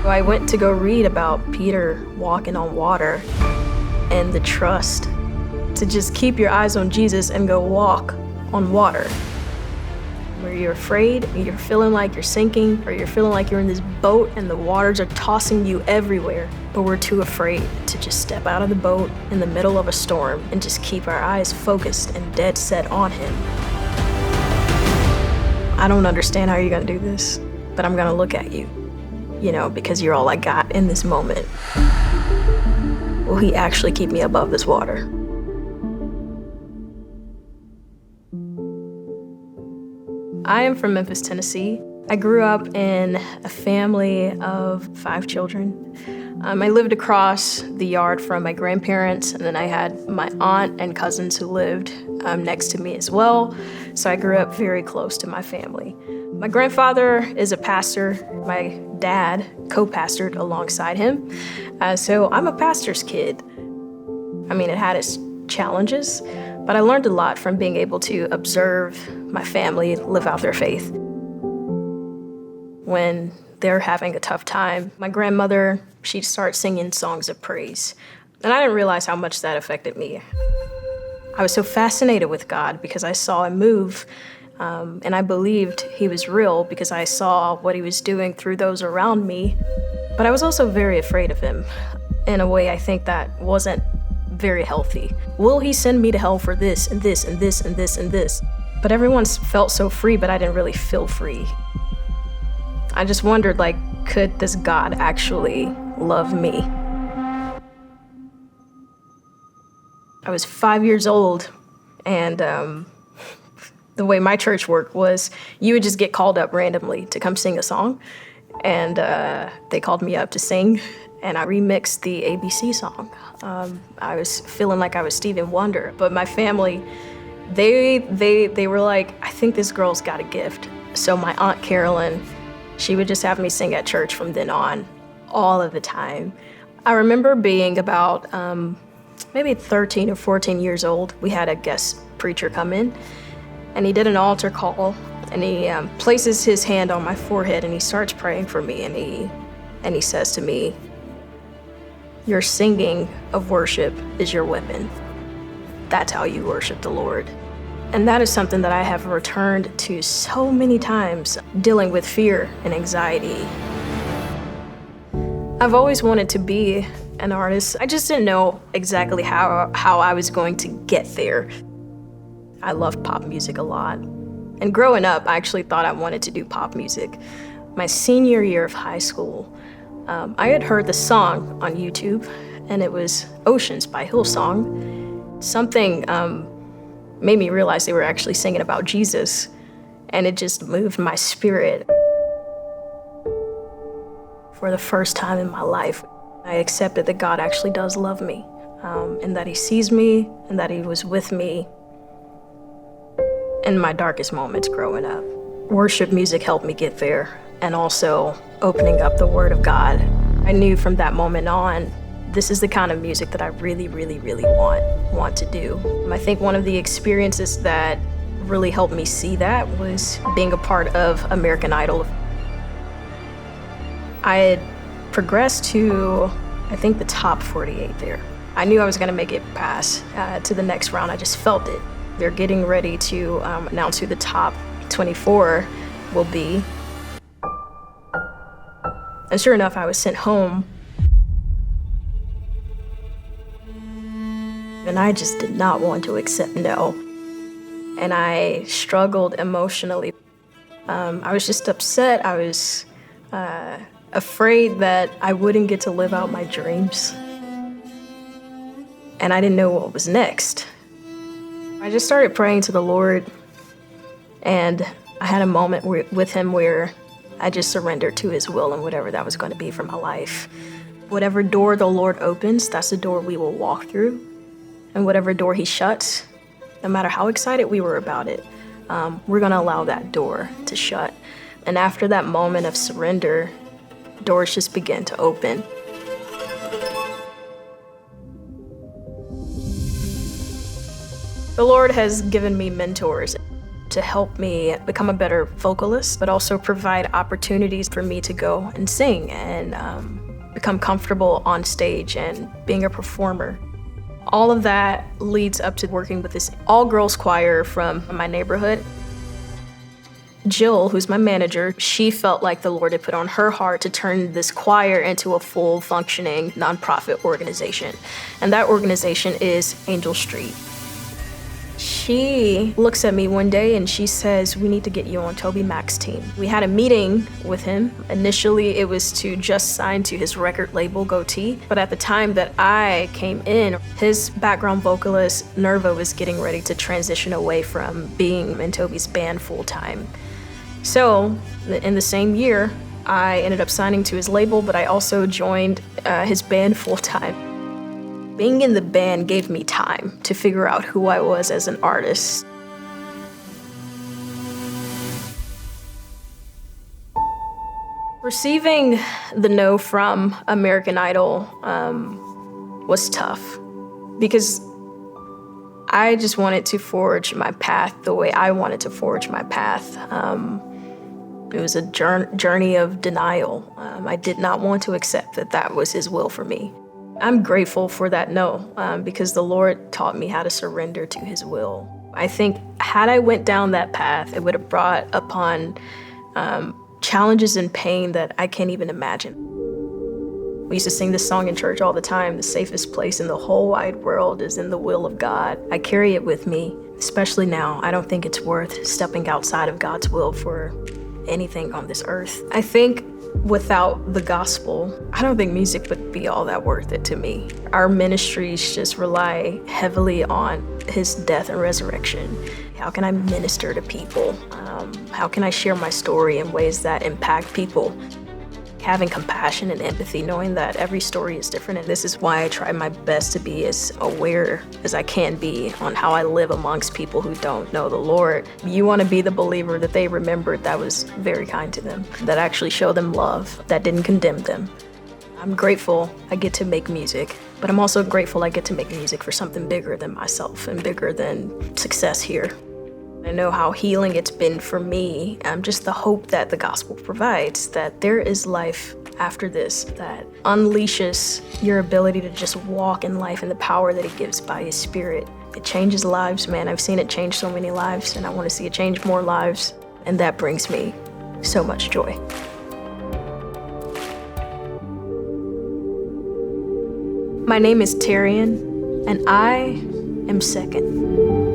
I went to go read about Peter walking on water and the trust to just keep your eyes on Jesus and go walk on water. Where you're afraid, you're feeling like you're sinking, or you're feeling like you're in this boat and the waters are tossing you everywhere, but we're too afraid to just step out of the boat in the middle of a storm and just keep our eyes focused and dead set on him. I don't understand how you're gonna do this, but I'm gonna look at you, because you're all I got in this moment. Will he actually keep me above this water? I am from Memphis, Tennessee. I grew up in a family of 5 children. I lived across the yard from my grandparents, and then I had my aunt and cousins who lived next to me as well. So I grew up very close to my family. My grandfather is a pastor. My dad co-pastored alongside him. So I'm a pastor's kid. It had its challenges, but I learned a lot from being able to observe my family live out their faith. When they're having a tough time, my grandmother, she'd start singing songs of praise. And I didn't realize how much that affected me. I was so fascinated with God because I saw him move, and I believed he was real because I saw what he was doing through those around me. But I was also very afraid of him in a way I think that wasn't very healthy. Will he send me to hell for this and this and this and this and this? But everyone felt so free, but I didn't really feel free. I just wondered, could this God actually love me? I was 5 years old, and the way my church worked was you would just get called up randomly to come sing a song, and they called me up to sing, and I remixed the ABC song. I was feeling like I was Stevie Wonder, but my family, they were like, I think this girl's got a gift. So my Aunt Carolyn, she would just have me sing at church from then on, all of the time. I remember being about maybe 13 or 14 years old. We had a guest preacher come in, and he did an altar call, and he places his hand on my forehead, and he starts praying for me, and he says to me, your singing of worship is your weapon. That's how you worship the Lord. And that is something that I have returned to so many times, dealing with fear and anxiety. I've always wanted to be an artist. I just didn't know exactly how I was going to get there. I loved pop music a lot. And growing up, I actually thought I wanted to do pop music. My senior year of high school, I had heard the song on YouTube, and it was Oceans by Hillsong. Something made me realize they were actually singing about Jesus, and it just moved my spirit. For the first time in my life, I accepted that God actually does love me, and that he sees me, and that he was with me in my darkest moments growing up. Worship music helped me get there, and also opening up the Word of God. I knew from that moment on, this is the kind of music that I really, really, really want to do. I think one of the experiences that really helped me see that was being a part of American Idol. I had progressed to, I think, the top 48 there. I knew I was gonna make it past to the next round. I just felt it. They're getting ready to announce who the top 24 will be. And sure enough, I was sent home. And I just did not want to accept no. And I struggled emotionally. I was just upset. I was afraid that I wouldn't get to live out my dreams. And I didn't know what was next. I just started praying to the Lord, and I had a moment with him where I just surrendered to his will and whatever that was going to be for my life. Whatever door the Lord opens, that's the door we will walk through. And whatever door he shuts, no matter how excited we were about it, we're going to allow that door to shut. And after that moment of surrender, doors just began to open. The Lord has given me mentors. to help me become a better vocalist, but also provide opportunities for me to go and sing and become comfortable on stage and being a performer. All of that leads up to working with this all-girls choir from my neighborhood. Jill, who's my manager, she felt like the Lord had put on her heart to turn this choir into a full functioning nonprofit organization. And that organization is Angel Street. She looks at me one day and she says, "We need to get you on Toby Mac's team." We had a meeting with him. Initially, it was to just sign to his record label, Goatee. But at the time that I came in, his background vocalist, Nerva, was getting ready to transition away from being in Toby's band full-time. So, in the same year, I ended up signing to his label, but I also joined his band full-time. Being in the band gave me time to figure out who I was as an artist. Receiving the no from American Idol was tough because I just wanted to forge my path the way I wanted to forge my path. It was a journey of denial. I did not want to accept that that was his will for me. I'm grateful for that no, because the Lord taught me how to surrender to his will. I think had I went down that path, it would have brought upon challenges and pain that I can't even imagine. We used to sing this song in church all the time: "The safest place in the whole wide world is in the will of God." I carry it with me, especially now. I don't think it's worth stepping outside of God's will for anything on this earth. I think without the gospel, I don't think music would be all that worth it to me. Our ministries just rely heavily on his death and resurrection. How can I minister to people? How can I share my story in ways that impact people? Having compassion and empathy, knowing that every story is different. And this is why I try my best to be as aware as I can be on how I live amongst people who don't know the Lord. You want to be the believer that they remembered that was very kind to them, that actually showed them love, that didn't condemn them. I'm grateful I get to make music, but I'm also grateful I get to make music for something bigger than myself and bigger than success here. I know how healing it's been for me, just the hope that the gospel provides, that there is life after this, that unleashes your ability to just walk in life and the power that it gives by his spirit. It changes lives, man. I've seen it change so many lives, and I want to see it change more lives, and that brings me so much joy. My name is Terrian, and I am second.